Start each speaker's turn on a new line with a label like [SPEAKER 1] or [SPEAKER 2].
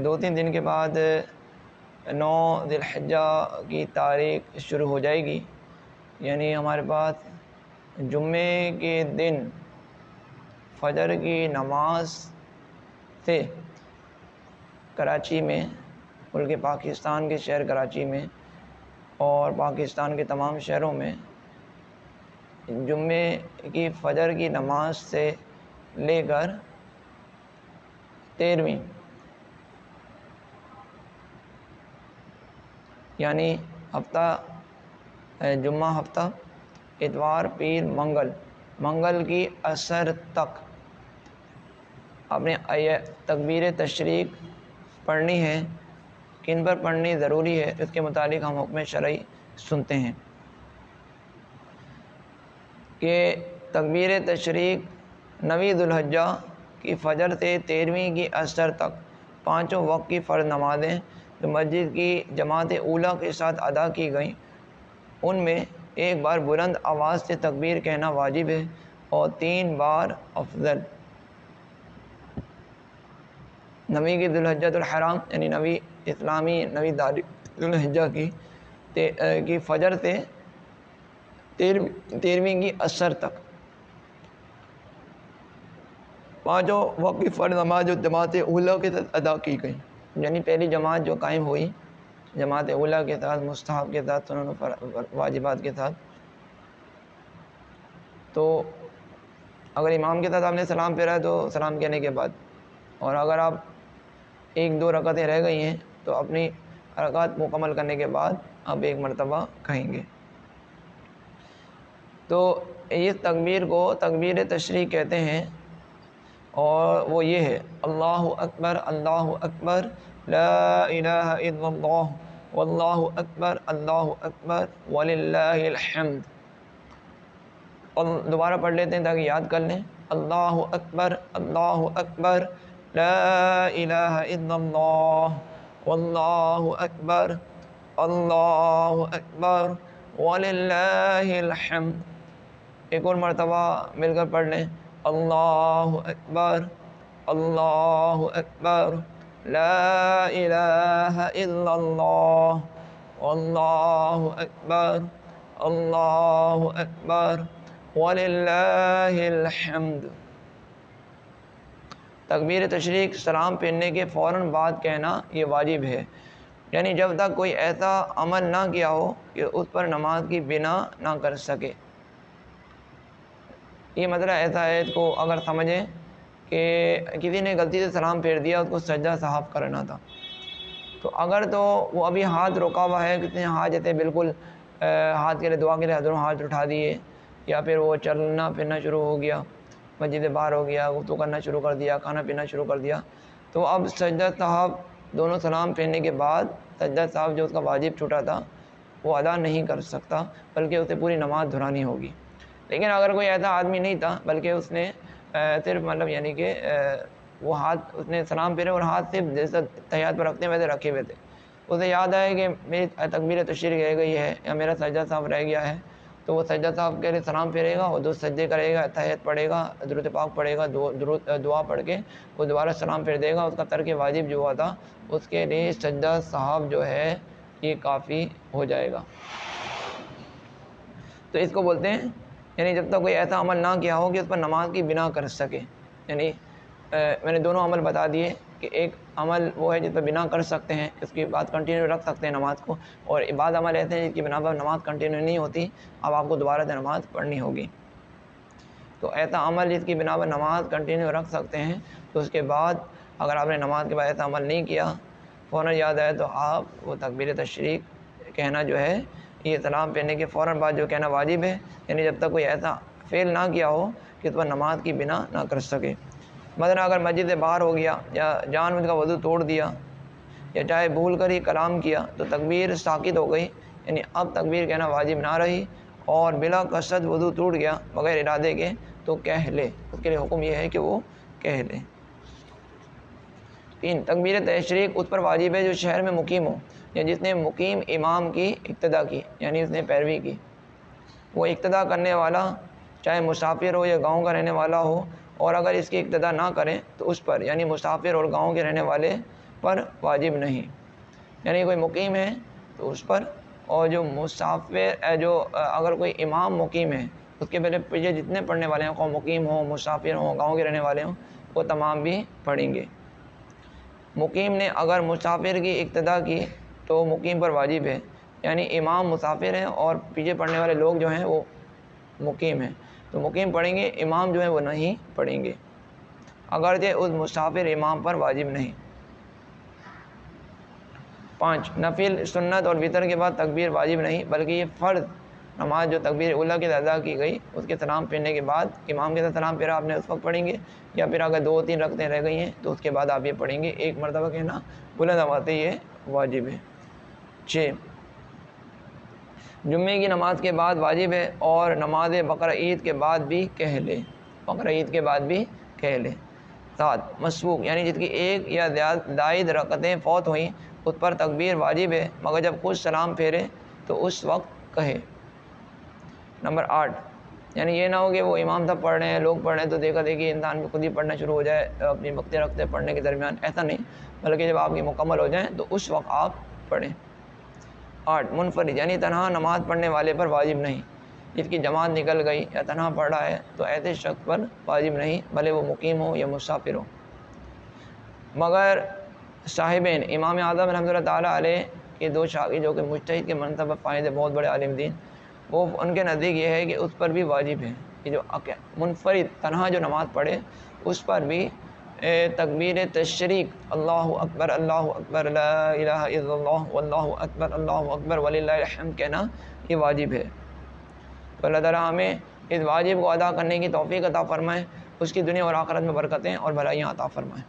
[SPEAKER 1] دو تین دن کے بعد 9 ذی الحجہ کی تاریخ شروع ہو جائے گی، یعنی ہمارے پاس جمعے کے دن فجر کی نماز سے کراچی میں، ملک پاکستان کے شہر کراچی میں اور پاکستان کے تمام شہروں میں جمعے کی فجر کی نماز سے لے کر 13ویں یعنی جمعہ ہفتہ، اتوار، پیر، منگل کی عصر تک اپنے تکبیر تشریق پڑھنی ہے۔ کن پر پڑھنی ضروری ہے، اس کے متعلق ہم حکم شرعی سنتے ہیں کہ تکبیر تشریق 9 ذی الحجہ کی فجر سے 13ویں کی عصر تک پانچوں وقت کی فرض نمازیں جو مسجد کی جماعت اولیٰ کے ساتھ ادا کی گئیں، ان میں ایک بار بلند آواز سے تکبیر کہنا واجب ہے اور 3 بار افضل۔ 9 کی ذی الحجۃ الحرام یعنی 9 اسلامی 9 تاریخ ذی الحجہ کی فجر سے 13ویں کی عصر تک پانچوں وقت کی فرض نماز جو جماعت اولیٰ کے ساتھ ادا کی گئی، یعنی پہلی جماعت جو قائم ہوئی جماعت اولیٰ کے ساتھ، مستحب کے ساتھ، سنن و واجبات کے ساتھ، تو اگر امام کے ساتھ آپ نے سلام پھیرا ہے تو سلام کہنے کے بعد، اور اگر آپ 1-2 رکعتیں رہ گئی ہیں تو اپنی رکعت مکمل کرنے کے بعد آپ 1 مرتبہ کہیں گے۔ تو اس تکبیر کو تکبیر تشریق کہتے ہیں، اور وہ یہ ہے: اللہ اکبر لا الہ الا اللہ واللہ اکبر وللہ الحمد۔ اور دوبارہ پڑھ لیتے ہیں تاکہ یاد کر لیں: اللہ اکبر لا الہ الا اللہ واللہ اکبر وللہ الحمد۔ ایک اور مرتبہ مل کر پڑھ لیں: اللہ اکبر لا الہ الا اللہ واللہ اکبر وللہ الحمد۔ تکبیر تشریق سلام پھیرنے کے فوراً بعد کہنا یہ واجب ہے، یعنی جب تک کوئی ایسا عمل نہ کیا ہو کہ اس پر نماز کی بنا نہ کر سکے۔ یہ مطلب ایسا ہے، اس کو اگر سمجھیں کہ کسی نے غلطی سے سلام پھیر دیا، اس کو سجدہ صاحب کرنا تھا، تو اگر تو وہ ابھی ہاتھ رکا ہوا ہے، کسی نے ہاتھ جیسے بالکل ہاتھ کے لیے دعا کے لیے ہاتھوں ہاتھ اٹھا دیے، یا پھر وہ چلنا پھرنا شروع ہو گیا، مسجد سے باہر ہو گیا، گفتگو کرنا شروع کر دیا، کھانا پینا شروع کر دیا، تو اب سجدہ صاحب دونوں سلام پھیرنے کے بعد سجدہ صاحب جو اس کا واجب چھوٹا تھا وہ ادا نہیں کر سکتا، بلکہ اسے پوری نماز دہرانی ہوگی۔ لیکن اگر کوئی ایسا آدمی نہیں تھا، بلکہ اس نے صرف یعنی کہ وہ ہاتھ اس نے سلام پھیرے اور ہاتھ صرف جیسا تحیات پر رکھتے ہیں ویسے رکھے ہوئے تھے، اسے یاد آئے کہ میری تکبیر تشریق رہ گئی ہے یا میرا سجدہ صاحب رہ گیا ہے، تو وہ سجدہ صاحب کے لیے سلام پھیرے گا اور 2 سجدے کرے گا، تحیات پڑھے گا، درود پاک پڑھے گا، دعا پڑھ کے وہ دوبارہ سلام پھیر دے گا۔ اس کا ترک واجب جو ہوا تھا اس کے لیے سجدہ صاحب جو ہے یہ کافی ہو جائے گا۔ تو اس کو بولتے ہیں، یعنی جب تک کوئی ایسا عمل نہ کیا ہو کہ اس پر نماز کی بنا کر سکے، یعنی میں نے دونوں عمل بتا دیے کہ ایک عمل وہ ہے جس پر بنا کر سکتے ہیں، اس کی بات کنٹینیو رکھ سکتے ہیں نماز کو، اور بعض عمل ایسے ہیں جس کی بنا پر نماز کنٹینیو نہیں ہوتی، اب آپ کو دوبارہ سے نماز پڑھنی ہوگی۔ تو ایسا عمل جس کی بنا پر نماز کنٹینیو رکھ سکتے ہیں، تو اس کے بعد اگر آپ نے نماز کے بعد ایسا عمل نہیں کیا، فوراً یاد آئے، تو آپ وہ تکبیر تشریق کہنا جو ہے یہ سلام پھیرنے کے فوراً بعد جو کہنا واجب ہے، یعنی جب تک کوئی ایسا فعل نہ کیا ہو کہ اس پر نماز کی بنا نہ کر سکے۔ مثلا اگر مسجد سے باہر ہو گیا یا جان بوجھ کا وضو توڑ دیا یا چاہے بھول کر ہی کلام کیا، تو تکبیر ساقط ہو گئی، یعنی اب تکبیر کہنا واجب نہ رہی، اور بلا قصد وضو ٹوٹ گیا بغیر ارادے کے تو کہہ لے، اس کے لیے حکم یہ ہے کہ وہ کہہ لے۔ 3 تکبیر تشریق اس پر واجب ہے جو شہر میں مقیم ہو یا جس نے مقیم امام کی اقتدا کی، یعنی اس نے پیروی کی۔ وہ اقتدا کرنے والا چاہے مسافر ہو یا گاؤں کا رہنے والا ہو، اور اگر اس کی اقتدا نہ کریں تو اس پر، یعنی مسافر اور گاؤں کے رہنے والے پر واجب نہیں، یعنی کوئی مقیم ہے تو اس پر، اور جو مسافر جو اگر کوئی امام مقیم ہے اس کے پہلے پیچھے جتنے پڑھنے والے ہیں، خواہ مقیم ہوں، مسافر ہوں، گاؤں کے رہنے والے ہوں، وہ تمام بھی پڑھیں گے۔ مقیم نے اگر مسافر کی اقتدا کی تو مقیم پر واجب ہے، یعنی امام مسافر ہے اور پیچھے پڑھنے والے لوگ جو ہیں وہ مقیم ہیں، تو مقیم پڑھیں گے، امام جو ہے وہ نہیں پڑھیں گے، اگرچہ اس مسافر امام پر واجب نہیں۔ 5 نفل، سنت اور وطر کے بعد تکبیر واجب نہیں، بلکہ یہ فرض نماز جو تکبیر اولیٰ کے ادا کی گئی اس کے سلام پھیرنے کے بعد امام کے ساتھ سلام پھیرا آپ نے اس وقت پڑھیں گے، یا پھر اگر 2-3 رکعتیں رہ گئی ہیں تو اس کے بعد آپ یہ پڑھیں گے، ایک مرتبہ کہنا بلند آواز سے یہ واجب ہے۔ 6 جمعے کی نماز کے بعد واجب ہے، اور نماز بقرہ عید کے بعد بھی کہہ لے، بقرہ عید کے بعد بھی کہہ لے۔ 7 مسبوق، یعنی جس کی ایک یا زائد رکعتیں فوت ہوئیں اس پر تکبیر واجب ہے، مگر جب خود سلام پھیرے تو اس وقت کہے۔ نمبر 8 یعنی یہ نہ ہو کہ وہ امام صاحب پڑھ رہے ہیں، لوگ پڑھ رہے ہیں تو دیکھا دیکھی انسان بھی خود ہی پڑھنا شروع ہو جائے اپنی وقتے رکھتے پڑھنے کے درمیان، ایسا نہیں، بلکہ جب آپ کی مکمل ہو جائیں تو اس وقت آپ پڑھیں۔ 8 منفرد، یعنی تنہا نماز پڑھنے والے پر واجب نہیں، جس کی جماعت نکل گئی یا تنہا پڑھ رہا ہے تو ایسے شخص پر واجب نہیں، بھلے وہ مقیم ہو یا مسافر ہو۔ مگر صاحبین، امام اعظم رحمۃ اللہ تعالیٰ علیہ کے 2 شاگرد جو کہ مجتہد کے منصب پر فائز، بہت بڑے عالم دین، وہ ان کے نزدیک یہ ہے کہ اس پر بھی واجب ہے کہ جو منفرد تنہا جو نماز پڑھے اس پر بھی تکبیر تشریق اللہ اکبر لا الہ الا اللہ واللہ اکبر اللہ اکبر وللہ الحمد کہنا یہ واجب ہے۔ تو اللہ تعالیٰ ہمیں اس واجب کو ادا کرنے کی توفیق عطا فرمائے، اس کی دنیا اور آخرت میں برکتیں اور بھلائیاں عطا فرمائے۔